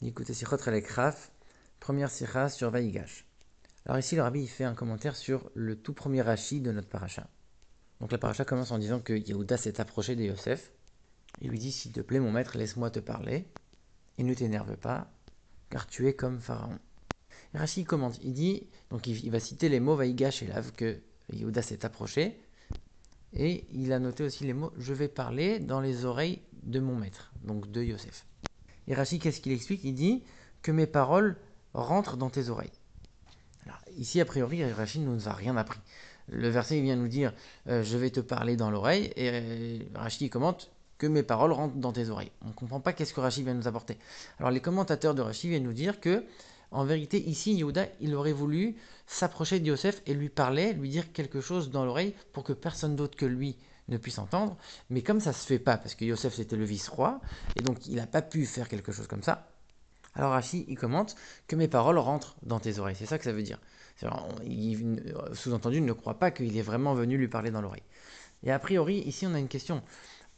Écoutez, Sichot Chelek Raf, première sikha sur Vaïgash. Alors ici, le rabbi il fait un commentaire sur le tout premier Rashi de notre paracha. Donc la paracha commence en disant que Yehuda s'est approché de Yosef. Il lui dit, s'il te plaît, mon maître, laisse-moi te parler et ne t'énerve pas, car tu es comme Pharaon. Et Rashi commente, il dit, donc il va citer les mots Vaïgash et Lav que Yehuda s'est approché, et il a noté aussi les mots, je vais parler dans les oreilles de mon maître, donc de Yosef. Et Rashi, qu'est-ce qu'il explique? Il dit que mes paroles rentrent dans tes oreilles. Alors, ici, a priori, Rashi ne nous a rien appris. Le verset il vient nous dire je vais te parler dans l'oreille, et Rashi commente que mes paroles rentrent dans tes oreilles. On ne comprend pas qu'est-ce que Rashi vient nous apporter. Alors, les commentateurs de Rashi viennent nous dire que, en vérité, ici, Yehuda, il aurait voulu s'approcher de Yosef et lui parler, lui dire quelque chose dans l'oreille pour que personne d'autre que lui ne puisse entendre. Mais comme ça ne se fait pas, parce que Yosef c'était le vice-roi, et donc il n'a pas pu faire quelque chose comme ça, alors Rashi, il commente que mes paroles rentrent dans tes oreilles. C'est ça que ça veut dire. Sous-entendu, il ne croit pas qu'il est vraiment venu lui parler dans l'oreille. Et a priori, ici, on a une question.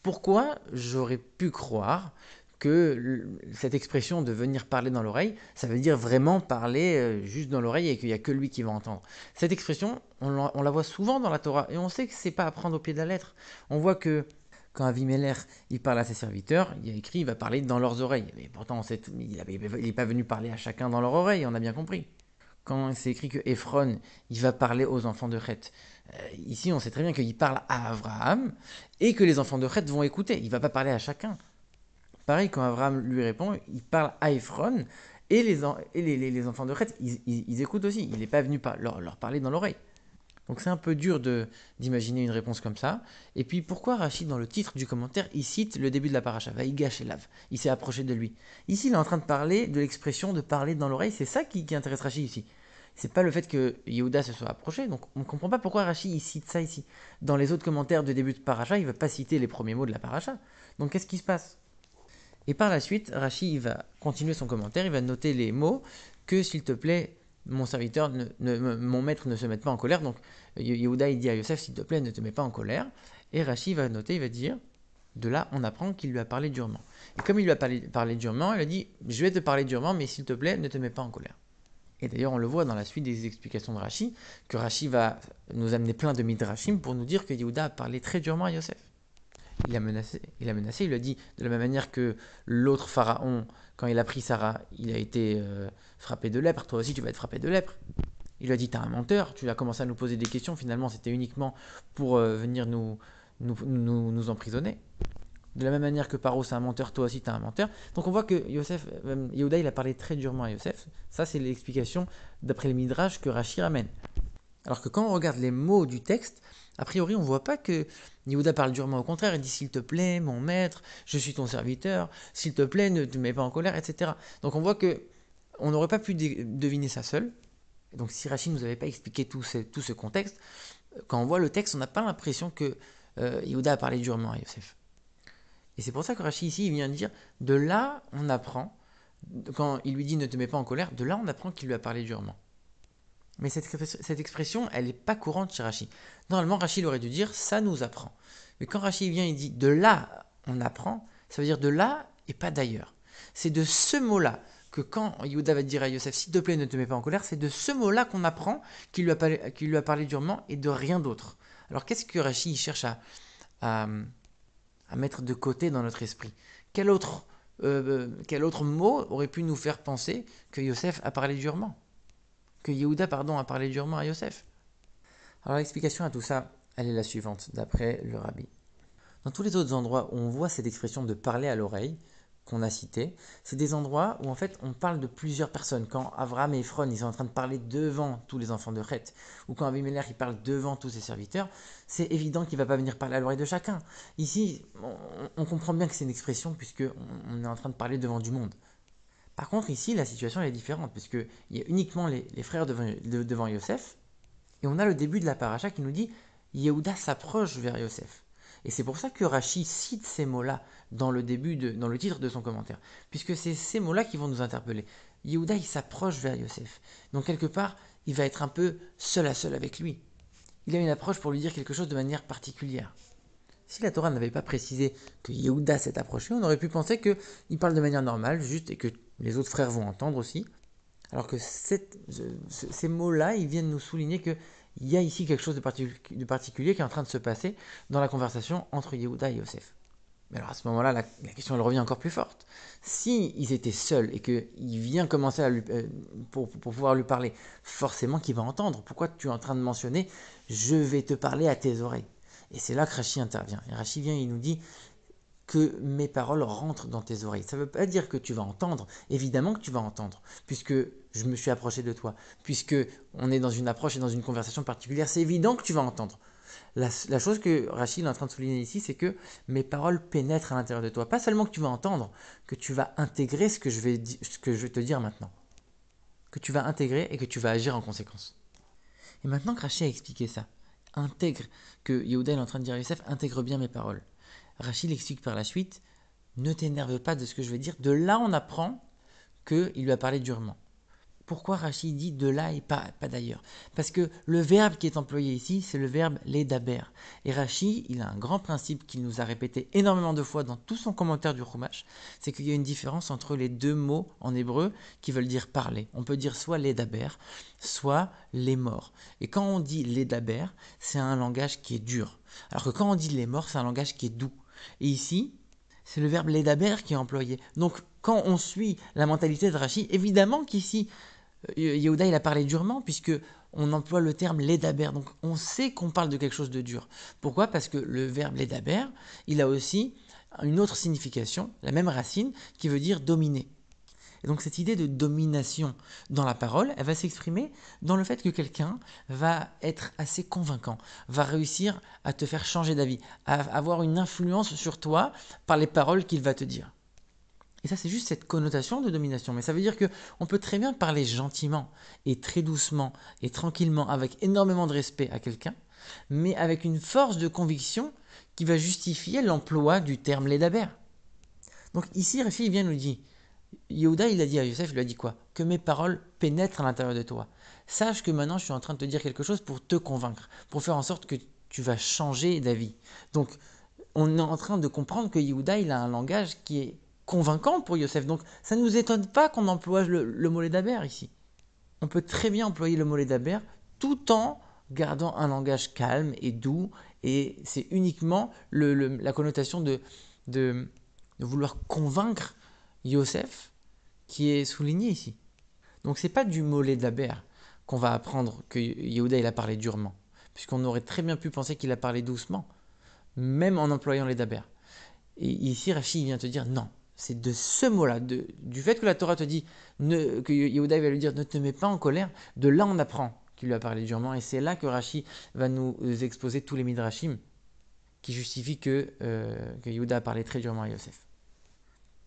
Pourquoi j'aurais pu croire que cette expression de venir parler dans l'oreille, ça veut dire vraiment parler juste dans l'oreille et qu'il n'y a que lui qui va entendre? Cette expression, on la voit souvent dans la Torah et on sait que c'est pas à prendre au pied de la lettre. On voit que quand Avimelech il parle à ses serviteurs, il y a écrit il va parler dans leurs oreilles. Mais pourtant, il n'est pas venu parler à chacun dans leur oreille, on a bien compris. Quand c'est écrit que Ephron, il va parler aux enfants de Chet, ici on sait très bien qu'il parle à Abraham et que les enfants de Chet vont écouter. Il ne va pas parler à chacun. Pareil, quand Abraham lui répond, il parle à Ephron et les enfants de Chet, ils écoutent aussi. Il n'est pas venu leur parler dans l'oreille. Donc c'est un peu dur d'imaginer une réponse comme ça. Et puis pourquoi Rachid, dans le titre du commentaire, il cite le début de la paracha, Vaïgash et Lav. Il s'est approché de lui. Ici, il est en train de parler de l'expression de parler dans l'oreille. C'est ça qui intéresse Rachid ici. C'est pas le fait que Yehuda se soit approché. Donc on ne comprend pas pourquoi Rachid il cite ça ici. Dans les autres commentaires de début de paracha, il ne va pas citer les premiers mots de la paracha. Donc qu'est-ce qui se passe? Et par la suite, Rachid va continuer son commentaire. Il va noter les mots que, s'il te plaît, mon serviteur, mon maître ne se mette pas en colère. Donc Yehuda il dit à Yosef, s'il te plaît, ne te mets pas en colère. Et Rashi va noter, il va dire, de là on apprend qu'il lui a parlé durement. Et comme il lui a parlé durement, il a dit, je vais te parler durement, mais s'il te plaît, ne te mets pas en colère. Et d'ailleurs, on le voit dans la suite des explications de Rashi, que Rashi va nous amener plein de midrashim pour nous dire que Yehuda a parlé très durement à Yosef. Il lui a dit, de la même manière que l'autre pharaon, quand il a pris Sarah, il a été frappé de lèpre, toi aussi tu vas être frappé de lèpre. Il lui a dit, t'es un menteur, tu as commencé à nous poser des questions, finalement c'était uniquement pour venir nous emprisonner. De la même manière que Paro c'est un menteur, toi aussi t'es un menteur. Donc on voit que Yehuda il a parlé très durement à Yosef. Ça c'est l'explication d'après le Midrash que Rashi ramène. Alors que quand on regarde les mots du texte, a priori on ne voit pas que Yehuda parle durement, au contraire, il dit s'il te plaît, mon maître, je suis ton serviteur, s'il te plaît, ne te mets pas en colère, etc. Donc on voit que on n'aurait pas pu deviner ça seul. Donc si Rachid ne nous avait pas expliqué tout ce contexte, quand on voit le texte, on n'a pas l'impression que Yehuda a parlé durement à Yosef. Et c'est pour ça que Rachid ici, il vient dire, de là on apprend, quand il lui dit ne te mets pas en colère, de là on apprend qu'il lui a parlé durement. Mais cette expression, elle n'est pas courante chez Rachid. Normalement, Rachid aurait dû dire ça nous apprend. Mais quand Rachid vient, il dit de là on apprend, ça veut dire de là et pas d'ailleurs. C'est de ce mot-là que quand Yehuda va dire à Yosef s'il te plaît ne te mets pas en colère, c'est de ce mot-là qu'on apprend qu'il lui a parlé durement et de rien d'autre. Alors qu'est-ce que Rachid cherche à, à mettre de côté dans notre esprit? Quel autre mot aurait pu nous faire penser que Yosef a parlé durement? Que Yehuda, a parlé durement à Yosef? Alors l'explication à tout ça, elle est la suivante, d'après le rabbi. Dans tous les autres endroits où on voit cette expression de parler à l'oreille, qu'on a cité, c'est des endroits où en fait on parle de plusieurs personnes. Quand Abraham et Ephron ils sont en train de parler devant tous les enfants de Chet, ou quand Abimelech il parle devant tous ses serviteurs, c'est évident qu'il ne va pas venir parler à l'oreille de chacun. Ici, on comprend bien que c'est une expression puisque on est en train de parler devant du monde. Par contre, ici, la situation elle est différente, puisqu'il y a uniquement les frères devant Yosef, et on a le début de la paracha qui nous dit Yehuda s'approche vers Yosef. Et c'est pour ça que Rashi cite ces mots-là dans le titre de son commentaire, puisque c'est ces mots-là qui vont nous interpeller. Yehuda, il s'approche vers Yosef. Donc quelque part, il va être un peu seul à seul avec lui. Il a une approche pour lui dire quelque chose de manière particulière. Si la Torah n'avait pas précisé que Yehuda s'est approché, on aurait pu penser qu'il parle de manière normale, juste, et que les autres frères vont entendre aussi. Alors que ces mots-là, ils viennent nous souligner qu'il y a ici quelque chose de particulier qui est en train de se passer dans la conversation entre Yehuda et Yosef. Mais alors à ce moment-là, la question elle revient encore plus forte. Si ils étaient seuls et qu'il vient commencer pour pouvoir lui parler, forcément qu'il va entendre. Pourquoi tu es en train de mentionner « je vais te parler à tes oreilles » Et c'est là que Rashi intervient. Et Rashi vient et il nous dit que mes paroles rentrent dans tes oreilles. Ça ne veut pas dire que tu vas entendre. Évidemment que tu vas entendre, puisque je me suis approché de toi, puisque on est dans une approche et dans une conversation particulière. C'est évident que tu vas entendre. La chose que Rachid est en train de souligner ici, c'est que mes paroles pénètrent à l'intérieur de toi. Pas seulement que tu vas entendre, que tu vas intégrer ce que je vais te dire maintenant. Que tu vas intégrer et que tu vas agir en conséquence. Et maintenant que Rachid a expliqué ça, intègre, que Yehuda est en train de dire à Yosef, intègre bien mes paroles. Rachid explique par la suite, ne t'énerve pas de ce que je vais dire. De là, on apprend qu'il lui a parlé durement. Pourquoi Rachid dit de là et pas d'ailleurs? Parce que le verbe qui est employé ici, c'est le verbe ledaber. Et Rachid, il a un grand principe qu'il nous a répété énormément de fois dans tout son commentaire du Chumash, c'est qu'il y a une différence entre les deux mots en hébreu qui veulent dire parler. On peut dire soit ledaber, soit les morts. Et quand on dit ledaber, c'est un langage qui est dur. Alors que quand on dit les morts, c'est un langage qui est doux. Et ici, c'est le verbe ledaber qui est employé. Donc, quand on suit la mentalité de Rachid, évidemment qu'ici, Yehuda, il a parlé durement, puisque on emploie le terme ledaber. Donc, on sait qu'on parle de quelque chose de dur. Pourquoi? Parce que le verbe ledaber, il a aussi une autre signification, la même racine, qui veut dire dominer. Et donc cette idée de domination dans la parole, elle va s'exprimer dans le fait que quelqu'un va être assez convaincant, va réussir à te faire changer d'avis, à avoir une influence sur toi par les paroles qu'il va te dire. Et ça, c'est juste cette connotation de domination. Mais ça veut dire qu'on peut très bien parler gentiment et très doucement et tranquillement, avec énormément de respect à quelqu'un, mais avec une force de conviction qui va justifier l'emploi du terme ledaber. Donc ici, Rafi vient nous dire, Yehuda, il a dit à Yosef, il lui a dit quoi? Que mes paroles pénètrent à l'intérieur de toi. Sache que maintenant, je suis en train de te dire quelque chose pour te convaincre, pour faire en sorte que tu vas changer d'avis. Donc, on est en train de comprendre que Yehuda, il a un langage qui est convaincant pour Yosef. Donc, ça ne nous étonne pas qu'on emploie le mot ledaber ici. On peut très bien employer le mot ledaber tout en gardant un langage calme et doux. Et c'est uniquement la connotation de vouloir convaincre Yosef qui est soulignée ici. Donc, c'est pas du mot ledaber qu'on va apprendre que Yehuda il a parlé durement, puisqu'on aurait très bien pu penser qu'il a parlé doucement, même en employant ledaber. Et ici, Rashi vient te dire non. C'est de ce mot-là, du fait que la Torah te dit, que Yehuda va lui dire ne te mets pas en colère, de là on apprend qu'il lui a parlé durement. Et c'est là que Rashi va nous exposer tous les midrashim qui justifient que Yehuda a parlé très durement à Yosef.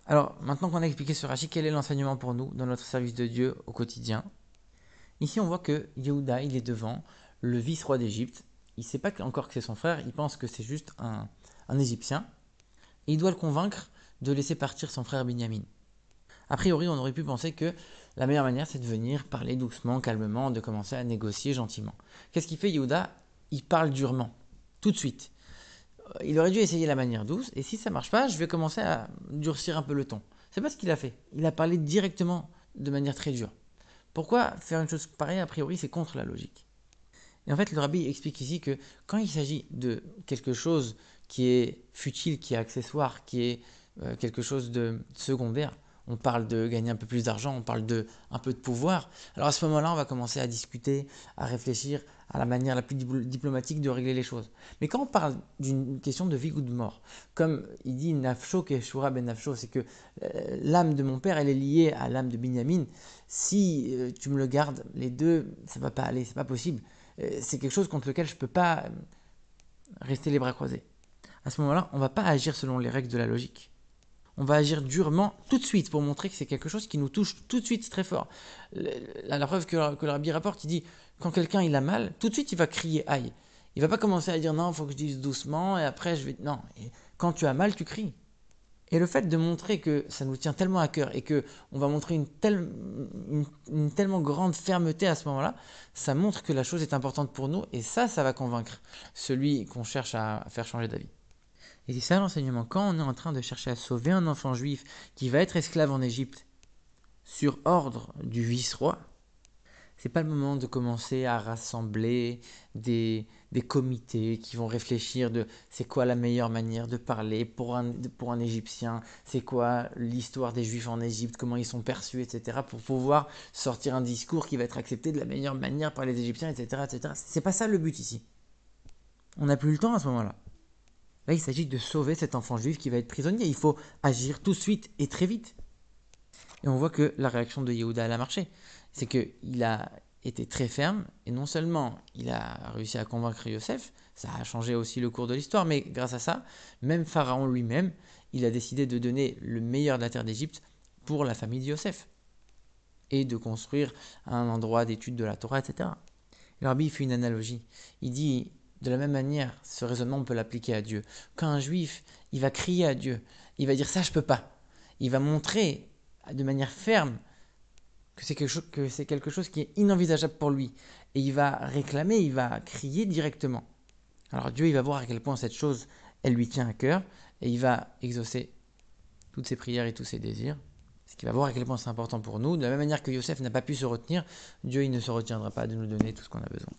Alors, maintenant qu'on a expliqué ce Rashi, quel est l'enseignement pour nous dans notre service de Dieu au quotidien? Ici, on voit que Yehuda, il est devant le vice-roi d'Égypte. Il ne sait pas encore que c'est son frère, il pense que c'est juste un Égyptien. Et il doit le convaincre de laisser partir son frère Binyamin. A priori, on aurait pu penser que la meilleure manière, c'est de venir parler doucement, calmement, de commencer à négocier gentiment. Qu'est-ce qu'il fait, Yehuda? Il parle durement, tout de suite. Il aurait dû essayer la manière douce, et si ça ne marche pas, je vais commencer à durcir un peu le ton. C'est pas ce qu'il a fait. Il a parlé directement de manière très dure. Pourquoi faire une chose pareille? A priori, c'est contre la logique. Et en fait, le rabbi explique ici que quand il s'agit de quelque chose qui est futile, qui est accessoire, qui est quelque chose de secondaire, on parle de gagner un peu plus d'argent, on parle de un peu de pouvoir, alors à ce moment-là, on va commencer à discuter, à réfléchir à la manière la plus diplomatique de régler les choses. Mais quand on parle d'une question de vie ou de mort, comme il dit Nafsho Keshura ben Nafsho, c'est que l'âme de mon père, elle est liée à l'âme de Binyamin. Si tu me le gardes, les deux, ça ne va pas aller, c'est pas possible. C'est quelque chose contre lequel je ne peux pas rester les bras croisés. À ce moment-là, on ne va pas agir selon les règles de la logique. On va agir durement tout de suite pour montrer que c'est quelque chose qui nous touche tout de suite très fort. La preuve que le rabbi rapporte, il dit, quand quelqu'un il a mal, tout de suite il va crier aïe. Il ne va pas commencer à dire non, il faut que je dise doucement et après je vais... Non, et quand tu as mal, tu cries. Et le fait de montrer que ça nous tient tellement à cœur et qu'on va montrer une tellement grande fermeté à ce moment-là, ça montre que la chose est importante pour nous et ça va convaincre celui qu'on cherche à faire changer d'avis. Et c'est ça l'enseignement. Quand on est en train de chercher à sauver un enfant juif qui va être esclave en Égypte sur ordre du vice-roi, c'est pas le moment de commencer à rassembler des comités qui vont réfléchir de c'est quoi la meilleure manière de parler pour un Égyptien, c'est quoi l'histoire des Juifs en Égypte, comment ils sont perçus, etc. pour pouvoir sortir un discours qui va être accepté de la meilleure manière par les Égyptiens, etc. etc. C'est pas ça le but ici. On n'a plus le temps à ce moment-là. Là, il s'agit de sauver cet enfant juif qui va être prisonnier. Il faut agir tout de suite et très vite. Et on voit que la réaction de Yehuda elle a marché. C'est qu'il a été très ferme et non seulement il a réussi à convaincre Yosef, ça a changé aussi le cours de l'histoire, mais grâce à ça, même Pharaon lui-même, il a décidé de donner le meilleur de la terre d'Égypte pour la famille de Yosef et de construire un endroit d'étude de la Torah, etc. Le rabbi fait une analogie. Il dit, de la même manière, ce raisonnement on peut l'appliquer à Dieu. Quand un juif, il va crier à Dieu, il va dire ça je peux pas. Il va montrer de manière ferme que c'est quelque chose qui est inenvisageable pour lui. Et il va réclamer, il va crier directement. Alors Dieu, il va voir à quel point cette chose, elle lui tient à cœur, et il va exaucer toutes ses prières et tous ses désirs. Ce qui va voir à quel point c'est important pour nous. De la même manière que Yosef n'a pas pu se retenir, Dieu, il ne se retiendra pas de nous donner tout ce qu'on a besoin.